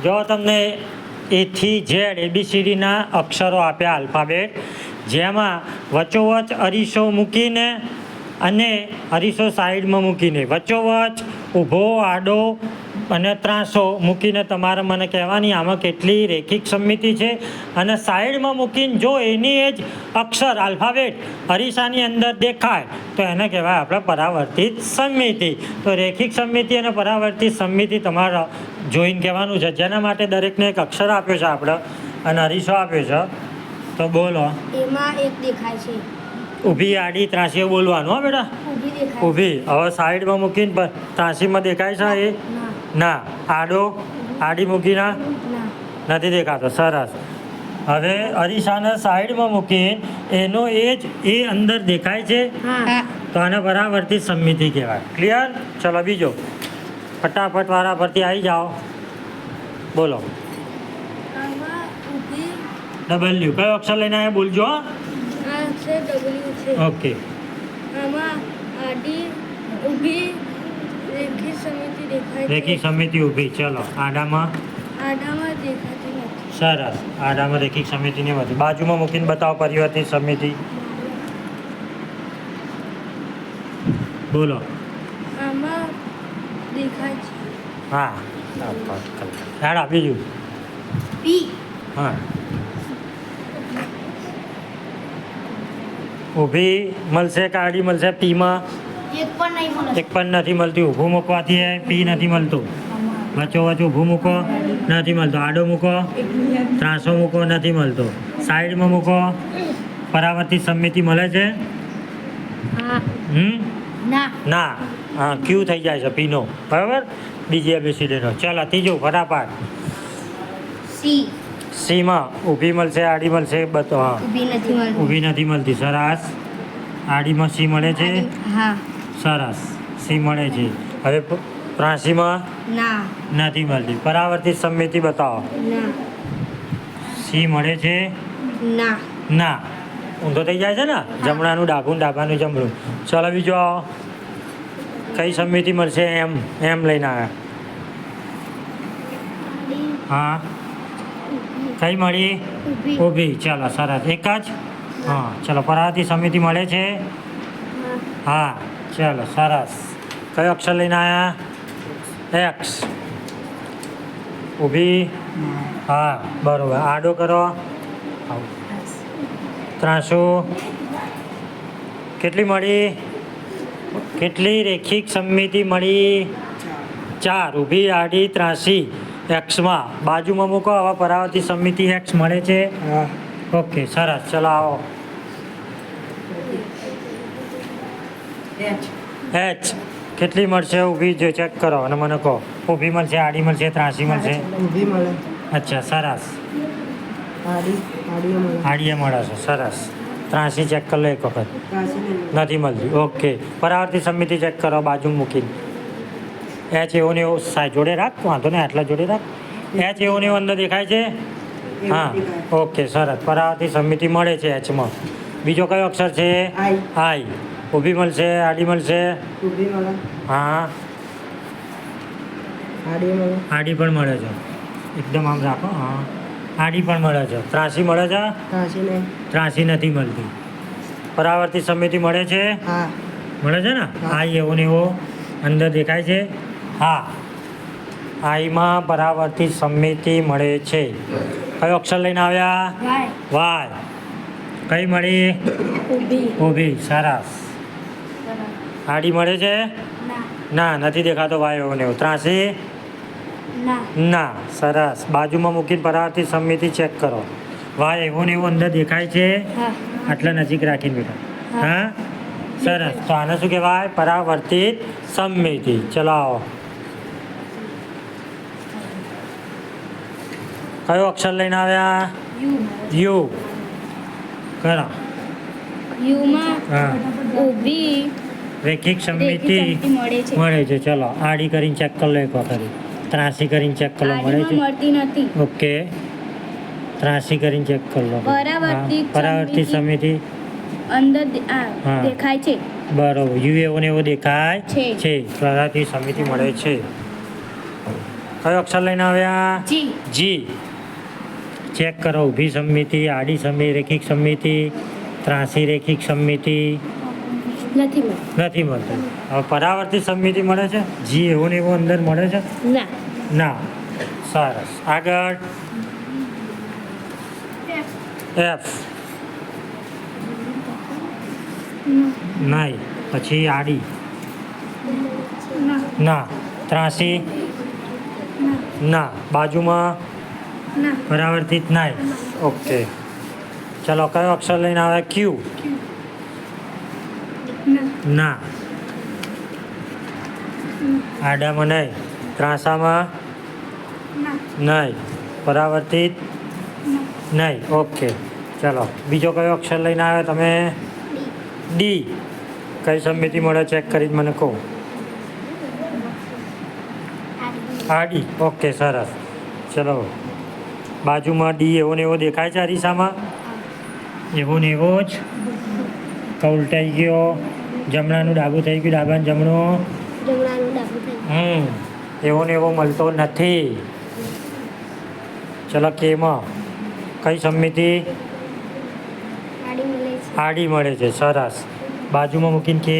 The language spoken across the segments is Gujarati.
જો તમને એથી ઝેડ ABCDના અક્ષરો આપ્યા આલ્ફાબેટ, જેમાં વચ્ચોવચ અરીસો મૂકીને અને અરીસો સાઈડમાં મૂકીને વચ્ચોવચ ઊભો આડો અને ત્રાસો મૂકીને તમારે મને કહેવાની આમાં કેટલી રેખિક સમમિતિ છે, અને સાઈડમાં મૂકીને જો એની એ જ અક્ષર આલ્ફાબેટ અરીસાની અંદર દેખાય તો એને કહેવાય આપણે પરાવર્તિત સમમિતિ. તો રેખિક સમમિતિ અને પરાવર્તિત સમમિતિ તમારે જોઈને કહેવાનું છે, જેના માટે દરેકને એક અક્ષર આપ્યો છે આપણે અને અરીસો આપ્યો છે. તો બોલો. એમાં એક દેખાય છે. ઊભી આડી ત્રાસી બોલવાનું હો બેટા. ઊભી દેખાય. ઊભી હવે સાઈડમાં મૂકીને ત્રાસીમાં દેખાય છે એ? ના. આડો આડી મૂકીને ના. નથી દેખાતો. સરસ. હવે અરીસાને સાઈડમાં મૂકીને એનો એ જ એ અંદર દેખાય છે, હા. તો આને પરાવર્તિત સમમિતિ કહેવાય. ક્લિયર? ચલો બીજો ફટાફટ વાળા પરથી આવી જાઓ. બોલો. આમાં ઊભી W કયો અક્ષર લઈને આવ્યા બોલજો. આ છે W છે. ઓકે. આમાં આડી ઊભી રેખિક સમિતિ દેખાય છે. રેખિક સમમિતિ ઊભી. ચલો આડામાં. આડામાં દેખાતી નથી. સરસ. આડામાં રેખિક સમમિતિને વધુ બાજુમાં મૂકીને બતાવો પરિવર્તિત સમમિતિ. બોલો. આમાં દેખાય છે. હા. હાડા બીજું. P હા. ઊભી મળશે કે આડી મળશે? પીમાં એક પણ નહીં મળે. એક પણ નથી મળતી. ઊભું મૂકવાથી પી નથી મળતું. વચ્ચોવચ ઊભું મૂકો નથી મળતો. આડો મૂકો ત્રાસો મૂકો નથી મળતો. સાઈડમાં મૂકો પરાવર્તિત સમમિતિ મળે છે? હા. ના. ના. હા ક્યુ થઈ જાય છે પીનો. બરાબર. બીજી ABCDનો. ચાલો ત્રીજું ફટાફટ. C સીમાં ઊભી મળશે આડી મળશે બધો. હા ઊભી નથી મળતી. ઊભી નથી મળતી. સરસ. આડીમાં સી મળે છે? હા. સરસ. સી મળે છે. હવે ત્રાસીમાં ના. નથી મળતી. પરાવર્તિત સમમિતિ બતાવો. ના. સી મળે છે? ના. ના. ઊંધો થઈ જાય છે ને? જમણાનું ડાબું ડાબાનું જમણું. ચાલો બીજો આવો. કઈ સમમિતિ મળશે? એમ લઈને આવ્યા. હા કઈ મળી? ઊભી. ઊભી. ચાલો સરસ. એક જ. હા ચાલો પરાવર્તિત સમમિતિ મળે છે? હા ચાલો સરસ. કયો અક્ષર લઈને આવ્યા? એક્સ. ઊભી. હા બરોબર. આડો કરો. ત્રાસો. કેટલી મળી? કેટલી રેખિક સમમિતિ મળી? 4. ઊભી આડી ત્રાસી એક્સમાં બાજુમાં મૂકો. આવા પરાવર્તિત સમમિતિ એક્સ મળે છે? ઓકે સરસ. ચલો આવો. એચ કેટલી મળશે? ઊભી જો ચેક કરો અને મને કહો. ઊભી મળશે આડી મળશે ત્રાસી મળશે? ઊભી મળે. અચ્છા સરસ. આડીએ મળે છે. સરસ. ત્રાસી ચેક કરી લો એક વખત. નથી મળતી. ઓકે. પરાવર્તિત સમમિતિ ચેક કરો બાજુ મૂકીને. એચ એવો ને એવો જોડે રાખ. વાંધો ને આટલા જોડે રાખ. એચ એવો ને એવો અંદર દેખાય છે? હા ઓકે સરસ. પરાવર્તિત સમમિતિ મળે છે એચમાં. બીજો કયો અક્ષર છે? આઈ. ઊભી મળશે આડી મળશે? ઊભી મળે. હા આડી મળે. આડી પણ મળે છે. એકદમ આમ રાખો. હા આડી પણ મળે છે. ત્રાસી મળે છે? ત્રાસી ત્રાસી નથી મળતી. પરાવર્તિત સમમિતિ મળે છે? હા. મળે છે ને? આઈ એવો ને એવો અંદર દેખાય છે? હા આઈમાં પરાવર્તિત સમમિતિ મળે છે. કયો અક્ષર લઈને આવ્યા? વાય. કઈ મળી? ઊભી. ઊભી. સરસ. આડી મળે છે? ના નથી દેખાતો. વાય એવો ને એવો. ત્રાસી? ના. ના. સરસ. બાજુમાં મૂકીને પરાવર્તિત સમમિતિ ચેક કરો. વાય એવો ને એવો અંદર દેખાય છે? હા. આટલા નજીક રાખીને બેટા. હા સરસ. તો આને શું કહેવાય? પરાવર્તિત સમમિતિ. ચલો આવો. કયો અક્ષર લઈને આવ્યા? યુ. કરો. યુમાં હા ઊભી રેખિક સમમિતિ રેખિક સમમિતિ મળે છે. મળે છે. ચલો આડી કરીને ચેક કરી લો એક વખત. ત્રાસી કરીને ચેક કરી લો. મળે છે? આડીમાં મળતી નથી. ઓકે. ત્રાસી કરીને ચેક કરી લો. પરાવર્તિત પરાવર્તિત સમમિતિ અંદર હા. દેખાય છે. બરોબર. યુ એવો ને એવો દેખાય છે. છે. પરાવર્તિત સમમિતિ મળે છે. કયો અક્ષર લઈને આવ્યા? જી. જી. ચેક કરો. ઊભી સમમિતિ, આડી રેખિક સમમિતિ, ત્રાસી રેખિક સમમિતિ નથી મળતું. નથી મળતું. હવે પરાવર્તિત સમમિતિ મળે છે? જી એવું ને એવું અંદર મળે છે? ના. ના. સરસ. આગળ એફ. નહીં. પછી આડી? ના. ત્રાસી? ના. બાજુમાં પરાવર્તિત નહીં. ઓકે. ચલો કયો અક્ષર લઈને આવે? ક્યુ. ના. આડામાં નહીં. ત્રાસામાં નહીં. પરાવર્તિત નહીં. ઓકે. ચલો બીજો કયો અક્ષર લઈને આવે તમે? ડી. કઈ સમમિતિ મળે ચેક કરી મને કહો. આડી. ઓકે સરસ. ચલો બાજુમાં ડી એવો ને એવો દેખાય છે અરીસામાં? એવો ને એવો જ. ઉલટાઈ ગયો. જમણાનું ડાબું થઈ ગયું, ડાબાનું જમણું. જમણાનું ડાબું થઈ એવો ને એવો મળતો નથી. ચલો કેમાં કઈ સમમિતિ? આડી મળે છે. આડી મળે છે. સરસ. બાજુમાં મૂકીને કે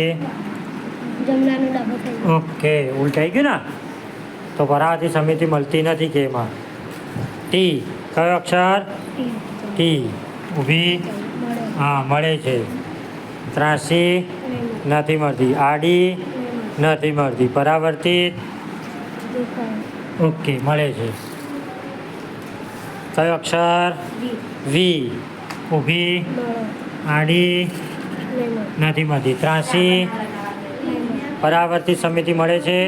જમણાનું ડાબું થઈ ઓકે ઉલટાઈ ગયું ને તો પરાવર્તિત સમમિતિ મળતી નથી કે એમાં. ટી. કયો અક્ષર? ટી. ઊભી? હા મળે છે. ત્રાસી? નથી મળતી. આડી? નથી મળતી. પરાવર્તિત? ઓકે મળે છે. કયો અક્ષર? વી. ઊભી? આડી? નથી મળતી. ત્રાસી? પરાવર્તિત સમમિતિ મળે છે?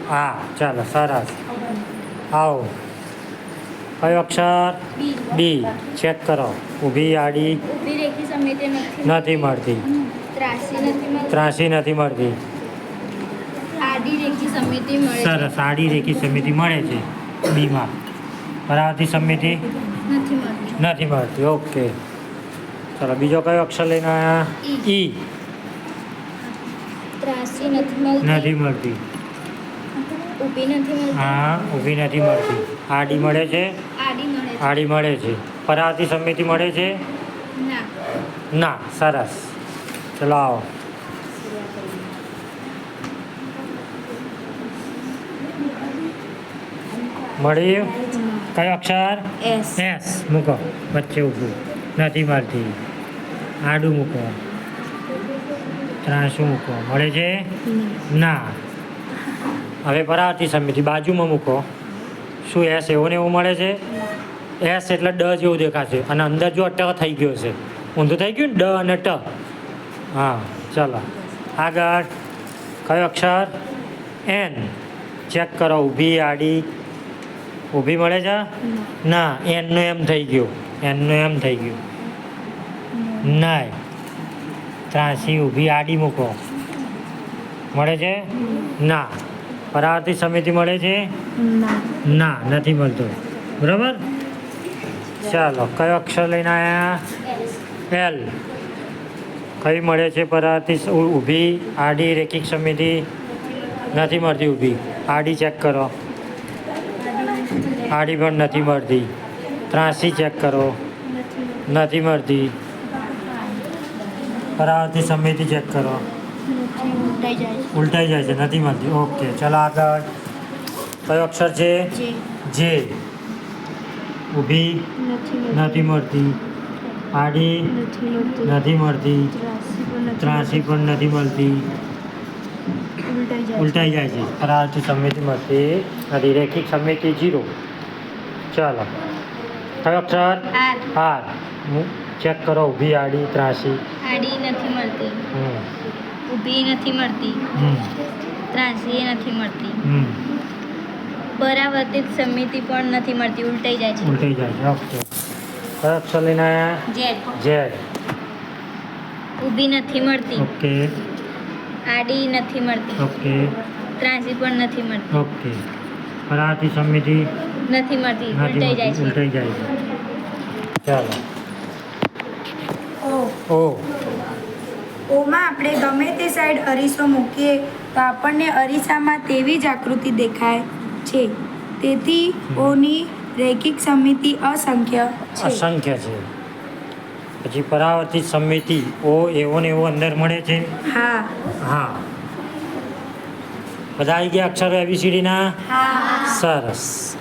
હા ચાલો સરસ. આવો કયો અક્ષર? બી. ચેક કરો. ઊભી આડી ઊભી રેખી સમમિતિ નથી મળતી. ત્રાસી નથી મળતી. ત્રાસી નથી મળતી. આડી રેખી સમમિતિ મળે છે. સરસ. આડી રેખી સમમિતિ મળે છે બીમાં. પરાવર્તિત સમમિતિ નથી મળતી. નથી મળતી. ઓકે ચલો બીજો કયો અક્ષર લઈને આવ્યા? ઈ. ત્રાસી નથી મળતી. નથી મળતી. ઊભી નથી મળતી. હા ઊભી નથી મળતી. આડી મળે છે? આડી મળે છે. આડી મળે છે. પરાવર્તિત સમમિતિ મળે છે? ના. ના. સરસ. ચલો આવો મળ્યું. કયો અક્ષર? એસ. એસ. મૂકો વચ્ચે ઊભું. નથી મળતી. આડું મૂકો. ત્રાસું મૂકો. મળે છે? ના. હવે પરાવર્તિત સમમિતિ બાજુમાં મૂકો. શું એસ એવો ને એવું મળે છે? એસ એટલે ડ જેવું દેખાશે અને અંદર જો ટ થઈ ગયો છે. ઊંધું થઈ ગયું ને ડ અને ટ. હા ચલો આગળ કયો અક્ષર? એન. ચેક કરો. ઊભી આડી? ઊભી મળે છે? ના. એનનું એમ થઈ ગયું. એનનું એમ થઈ ગયું. નહીં. ત્રાસી ઊભી આડી મૂકો. મળે છે? ના. પરાવર્તિત સમમિતિ મળે છે? ના નથી મળતું. બરાબર. ચાલો કયો અક્ષર લઈને આવ્યા? એલ. કઈ મળે છે પરાવર્તિત? ઊભી આડી રેખિક સમમિતિ નથી મળતી. ઊભી આડી ચેક કરો. આડી પણ નથી મળતી. ત્રાસી ચેક કરો. નથી મળતી. પરાવર્તિત સમમિતિ ચેક કરો. ઉલટાઈ જાય છે. નથી મળતી. ઓકે ચલો આગળ કયો અક્ષર છે? જે. ઊભી નથી મળતી. આડી નથી મળતી. ત્રાસી પણ નથી મળતી. ઉલટાઈ જાય છે. પરાવર્તિત સમમિતિ મળતી નથી. રેખિક સમમિતિ 0. ચાલો કયો અક્ષર? આર. ચેક કરો. ઊભી આડી ત્રાસી? આડી નથી મળતી. ઊભી નથી મળતી. ત્રાસી નથી મળતી. પરાવર્તિત સમમિતિ પણ નથી મળતી. ઉલટાઈ જાય છે. ઉલટાઈ જાય છે. ઓકે કયો અક્ષર લઈને આવ્યા? ઝેડ. ઝેડ. ઊભી નથી મળતી. ઓકે આડી નથી મળતી. ઓકે ત્રાસી પણ નથી મળતી. ઓકે પરાવર્તિત સમમિતિ નથી મળતી. નથી ઉલટાઈ જાય મળતી. છે. ઉલટાઈ જાય છે. ચાલો ઓ. ઓમાં આપણે ગમે તે સાઈડ અરીસો મૂકીએ તો આપણને અરીસામાં તેવી જ આકૃતિ દેખાય છે. તેથી ઓની રૈખિક સમિતિ અસંખ્ય છે. અસંખ્ય છે. પછી પરાવર્તિત સમિતિ ઓ એવો ને એવો અંદર મળે છે. હા. હા. બધા આવી ગયા અક્ષરો ABCD ના? હા. સરસ.